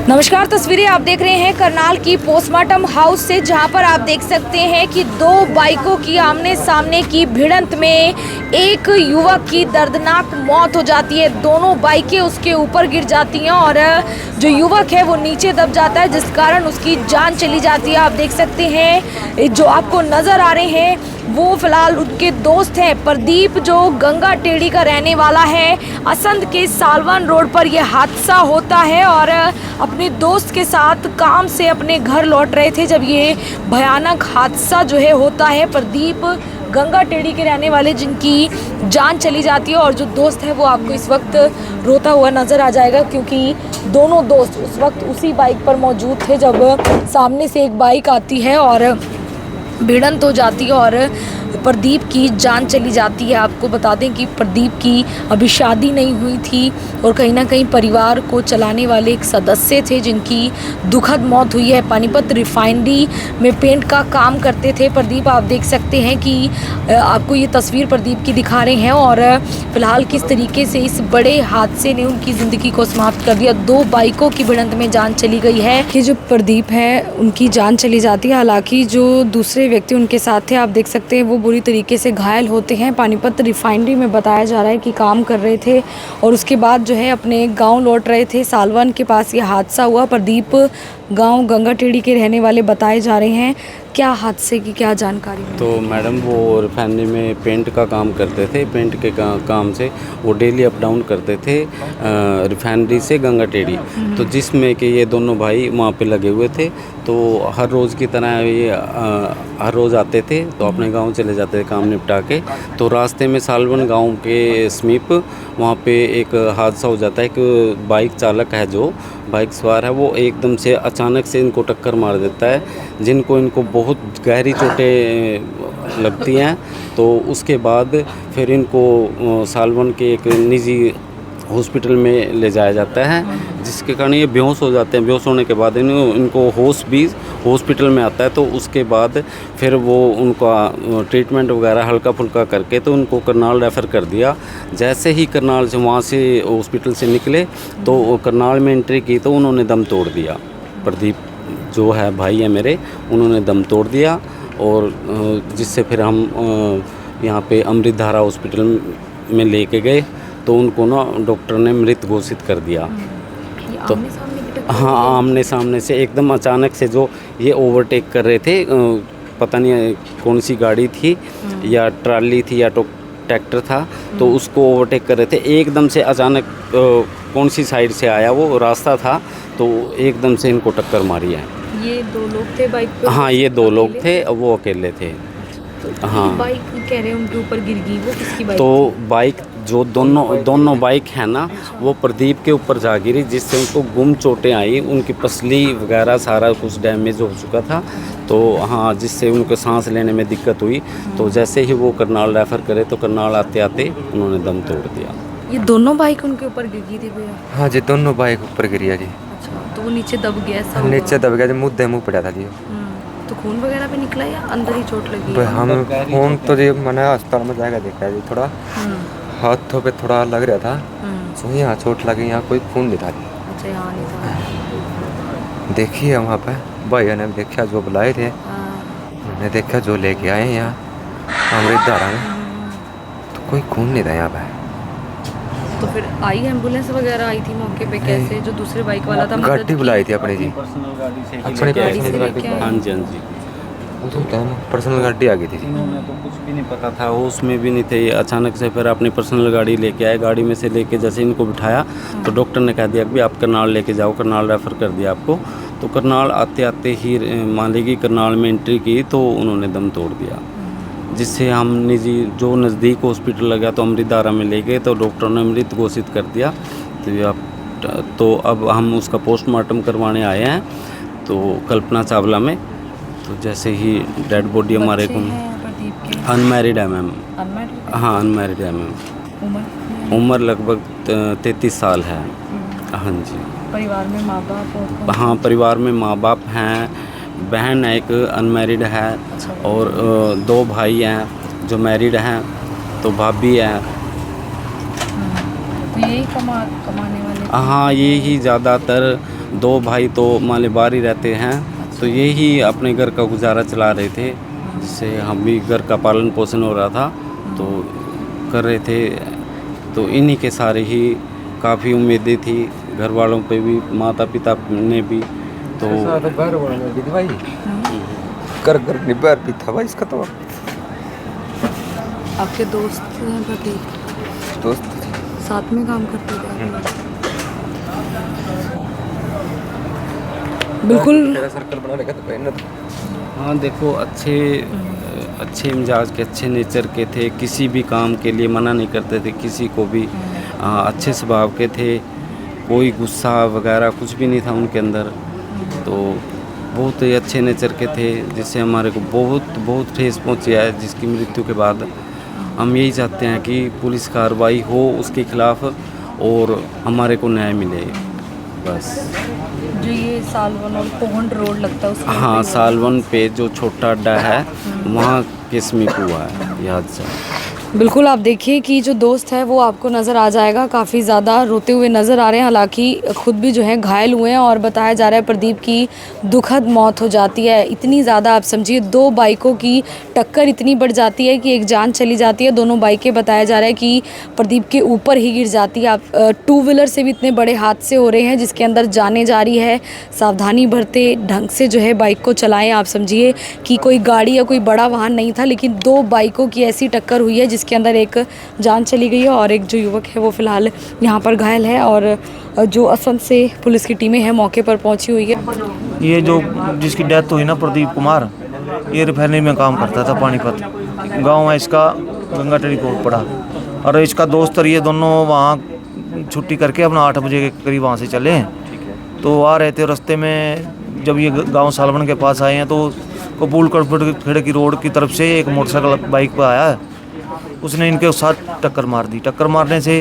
नमस्कार, तस्वीरें आप देख रहे हैं करनाल की पोस्टमार्टम हाउस से, जहां पर आप देख सकते हैं कि दो बाइकों की आमने सामने की भिड़ंत में एक युवक की दर्दनाक मौत हो जाती है। दोनों बाइकें उसके ऊपर गिर जाती हैं और जो युवक है वो नीचे दब जाता है, जिस कारण उसकी जान चली जाती है। आप देख सकते हैं जो आपको नज़र आ रहे हैं वो फिलहाल उनके दोस्त हैं। प्रदीप जो गंगा टेढ़ी का रहने वाला है, असंध के सालवन रोड पर यह हादसा होता है और अपने दोस्त के साथ काम से अपने घर लौट रहे थे जब ये भयानक हादसा जो है होता है। प्रदीप गंगा टेढ़ी के रहने वाले जिनकी जान चली जाती है और जो दोस्त है वो आपको इस वक्त रोता हुआ नज़र आ जाएगा, क्योंकि दोनों दोस्त उस वक्त उसी बाइक पर मौजूद थे जब सामने से एक बाइक आती है और भिड़ंत हो जाती है और प्रदीप की जान चली जाती है। आपको बता दें कि प्रदीप की अभी शादी नहीं हुई थी और कहीं ना कहीं परिवार को चलाने वाले एक सदस्य थे जिनकी दुखद मौत हुई है। पानीपत रिफाइनरी में पेंट का काम करते थे प्रदीप। आप देख सकते हैं कि आपको ये तस्वीर प्रदीप की दिखा रहे हैं और फिलहाल किस तरीके से इस बड़े हादसे ने उनकी ज़िंदगी को समाप्त कर दिया। दो बाइकों की भिड़ंत में जान चली गई है कि जो प्रदीप है उनकी जान चली जाती है। हालांकि जो दूसरे व्यक्ति उनके साथ थे आप देख सकते हैं वो बुरी तरीके से घायल होते हैं। पानीपत रिफाइनरी में बताया जा रहा है कि काम कर रहे थे और उसके बाद जो है अपने गांव लौट रहे थे। सालवन के पास ये हादसा हुआ। प्रदीप गांव गंगा टेढ़ी के रहने वाले बताए जा रहे हैं। क्या हादसे की क्या जानकारी है? तो मैडम वो रिफाइनरी में पेंट का काम करते थे। पेंट के काम से वो डेली अप डाउन करते थे रिफाइनरी से गंगा टेढ़ी। तो जिसमें कि ये दोनों भाई वहाँ पे लगे हुए थे। तो हर रोज़ की तरह ये हर रोज़ आते थे तो अपने गांव चले जाते थे काम निपटा के। तो रास्ते में सालवन गांव के समीप वहाँ पे एक हादसा हो जाता है कि बाइक चालक है जो बाइक सवार है वो एकदम से अचानक से इनको टक्कर मार देता है, इनको बहुत गहरी चोटें लगती हैं। तो उसके बाद फिर इनको सालवन के एक निजी हॉस्पिटल में ले जाया जाता है, जिसके कारण ये बेहोश हो जाते हैं। बेहोश होने के बाद इनको होश भी हॉस्पिटल में आता है। तो उसके बाद फिर वो उनका ट्रीटमेंट वगैरह हल्का फुल्का करके तो उनको करनाल रेफ़र कर दिया। जैसे ही करनाल से वहाँ से हॉस्पिटल से निकले तो करनाल में एंट्री की तो उन्होंने दम तोड़ दिया। प्रदीप जो है भाई है मेरे, उन्होंने दम तोड़ दिया और जिससे फिर हम यहाँ पे अमृत धारा हॉस्पिटल में लेके गए तो उनको ना डॉक्टर ने मृत घोषित कर दिया। तो हाँ, आमने सामने से एकदम अचानक से जो ये ओवरटेक कर रहे थे, पता नहीं कौन सी गाड़ी थी या ट्राली थी या ट्रैक्टर था, तो उसको ओवरटेक कर रहे थे। एकदम से अचानक कौन सी साइड से आया वो रास्ता था तो एकदम से इनको टक्कर मारी है। ये दो लोग थे बाइक पे? हाँ, ये दो लोग थे, वो अकेले थे। हाँ, बाइक कह रहे हैं उनके ऊपर गिर गई, वो किसकी बाइक? तो बाइक जो दोनों बाइक है ना वो प्रदीप के ऊपर जा गिरी, जिससे उनको गुम चोटें आई। उनकी पसली वगैरह सारा कुछ डैमेज हो चुका था। तो हाँ, जिससे उनको सांस लेने में दिक्कत हुई। तो जैसे ही वो करनाल रेफ़र करे तो करनाल आते आते उन्होंने दम तोड़ दिया। ये दोनों बाइक उनके ऊपर गिर गई थी भैया? हाँ जी, दोनों बाइक ऊपर गिरी है जी। अच्छा, तो वो नीचे दब गया ऐसा? नीचे दब गया जी, मुँह पड़ा था जी। तो खून वगैरह भी निकला या अंदर ही चोट लगी? हम खून तो जी मैंने अस्पताल में जाकर देखा है जी। थोड़ा हाथों पे थोड़ा लग रहा था, सो यहाँ चोट लगी, यहाँ कोई खून नहीं था जी। अच्छा, यहाँ नहीं था। देखिए वहाँ पे भैया ने देखा जो बुलाए थे, मैंने देखा जो लेके आए यहाँ अमृत धारा में, तो कोई खून नहीं था यहाँ पे। तो फिर आई एम्बुलेंस वगैरह आई थी मौके पे? कैसे जो दूसरे बाइक वाला था गाड़ी बुलाई थी अपनी जी, पर्सनल गाड़ी से अपनी लेके आए? हाँ जी, हाँ जी। पर्सनल गाड़ी आ गई थी जी। उन्होंने तो कुछ भी नहीं पता था, वो उसमें भी नहीं थे। अचानक से फिर अपनी पर्सनल गाड़ी लेके आए। गाड़ी में से लेके जैसे इनको बिठाया तो डॉक्टर ने कह दिया कि आप करनाल लेके जाओ, करनाल रेफ़र कर दिया आपको। तो करनाल आते आते ही मान लीजिए करनाल में एंट्री की तो उन्होंने दम तोड़ दिया, जिससे हम निजी जो नज़दीक हॉस्पिटल लगा तो अमृत धारा में ले गए तो डॉक्टर ने मृत घोषित कर दिया। तो अब हम उसका पोस्टमार्टम करवाने आए हैं तो कल्पना चावला में। तो जैसे ही डेड बॉडी हमारे को अनमैरिड है मैम। हाँ, अनमैरिड है मैम। उम्र लगभग 33 साल है। हाँ जी। परिवार में माँ बाप? हाँ, परिवार में माँ बाप हैं, बहन है एक अनमैरिड है और दो भाई हैं जो मैरिड हैं, तो भाभी है। तो यही कमाने वाले? हाँ, ये ही ज़्यादातर 2 भाई तो माले बाहर ही रहते हैं, तो यही अपने घर का गुजारा चला रहे थे, जिससे हम भी घर का पालन पोषण हो रहा था तो कर रहे थे। तो इन्हीं के सारे ही काफ़ी उम्मीदें थी घर वालों पे भी, माता पिता ने भी। तो भाई कर घर निबार भी था भाई इसका तो आपके दोस्त हैं प्रदीप, दोस्त साथ में काम करते थे? बिल्कुल। सर्कल बना रखा था। हाँ देखो, अच्छे मिजाज के, अच्छे नेचर के थे, किसी भी काम के लिए मना नहीं करते थे किसी को भी, अच्छे स्वभाव के थे, कोई गुस्सा वगैरह कुछ भी नहीं था उनके अंदर। तो बहुत ही अच्छे नेचर के थे, जिससे हमारे को बहुत ठेस पहुंची है, जिसकी मृत्यु के बाद हम यही चाहते हैं कि पुलिस कार्रवाई हो उसके खिलाफ और हमारे को न्याय मिले बस। जो ये सालवन और पोहंड रोड लगता है उस हाँ, सालवन पे जो छोटा अड्डा है वहाँ के समीप हुआ है ये हादसा। बिल्कुल, आप देखिए कि जो दोस्त है वो आपको नज़र आ जाएगा, काफ़ी ज़्यादा रोते हुए नज़र आ रहे हैं, हालांकि खुद भी जो है घायल हुए हैं और बताया जा रहा है प्रदीप की दुखद मौत हो जाती है। इतनी ज़्यादा आप समझिए 2 बाइकों की टक्कर इतनी बढ़ जाती है कि एक जान चली जाती है। दोनों बाइकें बताया जा रहा है कि प्रदीप के ऊपर ही गिर जाती है। आप 2 व्हीलर से भी इतने बड़े हादसे हो रहे हैं जिसके अंदर जाने जा रही है। सावधानी बरते, ढंग से जो है बाइक को चलाएँ। आप समझिए कि कोई गाड़ी या कोई बड़ा वाहन नहीं था, लेकिन 2 बाइकों की ऐसी टक्कर हुई है जिसके अंदर एक जान चली गई है और एक जो युवक है वो फिलहाल यहाँ पर घायल है। और जो असंत से पुलिस की टीमें हैं मौके पर पहुंची हुई है। ये जो जिसकी डेथ हुई ना, प्रदीप कुमार, ये रिफाइनरी में काम करता था, पानीपत गांव है इसका, गंगाटेड़ी कोट पड़ा। और इसका दोस्त और ये दोनों वहाँ छुट्टी करके अपना 8 बजे के करीब वहाँ से चले हैं। तो आ रहे थे, रास्ते में जब ये गांव सालवन के पास आए हैं तो कपूल खेड़े की रोड की तरफ से एक मोटरसाइकिल बाइक पर आया है, उसने इनके साथ टक्कर मार दी। टक्कर मारने से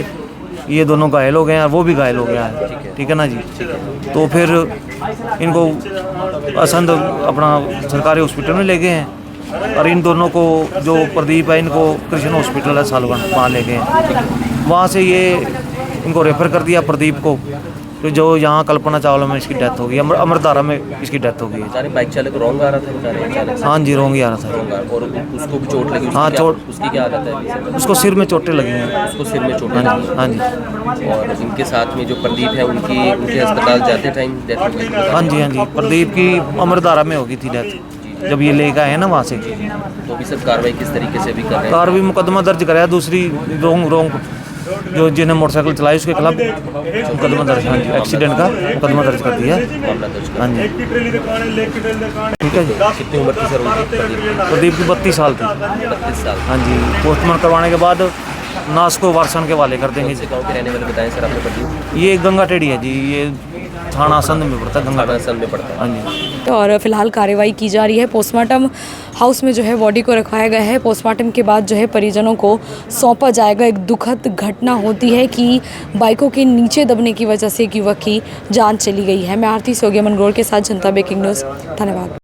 ये दोनों घायल हो गए हैं और वो भी घायल हो गया है, ठीक है ना जी। तो फिर इनको असंध अपना सरकारी हॉस्पिटल में ले गए हैं और इन दोनों को, जो प्रदीप है, इनको कृष्ण हॉस्पिटल है सालवन, वहाँ ले गए हैं। वहाँ से ये इनको रेफर कर दिया प्रदीप को, तो जो यहाँ कल्पना चावला में इसकी डेथ हो गई, अमृतधारा में इसकी डेथ हो गई है। बाइक चालक रॉन्ग आ रहा था बता रहे हैं? हाँ जी, रॉन्ग ही आ रहा था। और उसको भी चोट लगी? हाँ, चोट। उसकी क्या हालत है? उसको सिर में चोटें लगी हैं। उसको सिर में चोटें हाँ लगी जी, हैं। हाँ जी। और इनके साथ में जो प्रदीप है उनके अस्पताल जाते टाइम डेथ हो गई? हाँ जी, हाँ जी। प्रदीप की अमृतधारा में हो गई थी डेथ, जब ये लेकर आए ना वहाँ से। तो अभी सब कार्रवाई किस तरीके से भी कर रहे हैं? कार्रवाई मुकदमा दर्ज कराया, दूसरी रॉन्ग जो जिन्हें मोटरसाइकिल चलाई उसके खिलाफ मुकदमा दर्ज, हाँ जी, एक्सीडेंट का मुकदमा दर्ज कर दिया। मामला दर्ज कर। हाँ जी, ठीक है जी। कितनी उम्र की सर उनकी? प्रदीप की 32 साल थी। 32 साल। हाँ जी, पोस्टमार्टम करवाने के बाद नाश को वारसन के वाले कर देंगे। गाँव के रहने वाले बताएं सर आपने प्रदीप? ये गंगाटेड़ी है जी, ये थाना संध में पड़ता है, गंगा संध में पड़ता है। हाँ जी। और फिलहाल कार्रवाई की जा रही है। पोस्टमार्टम हाउस में जो है बॉडी को रखवाया गया है। पोस्टमार्टम के बाद जो है परिजनों को सौंपा जाएगा। एक दुखद घटना होती है कि बाइकों के नीचे दबने की वजह से एक युवक की जान चली गई है। मैं आरती सोगिया मनगोड़ के साथ जनता ब्रेकिंग न्यूज़, धन्यवाद।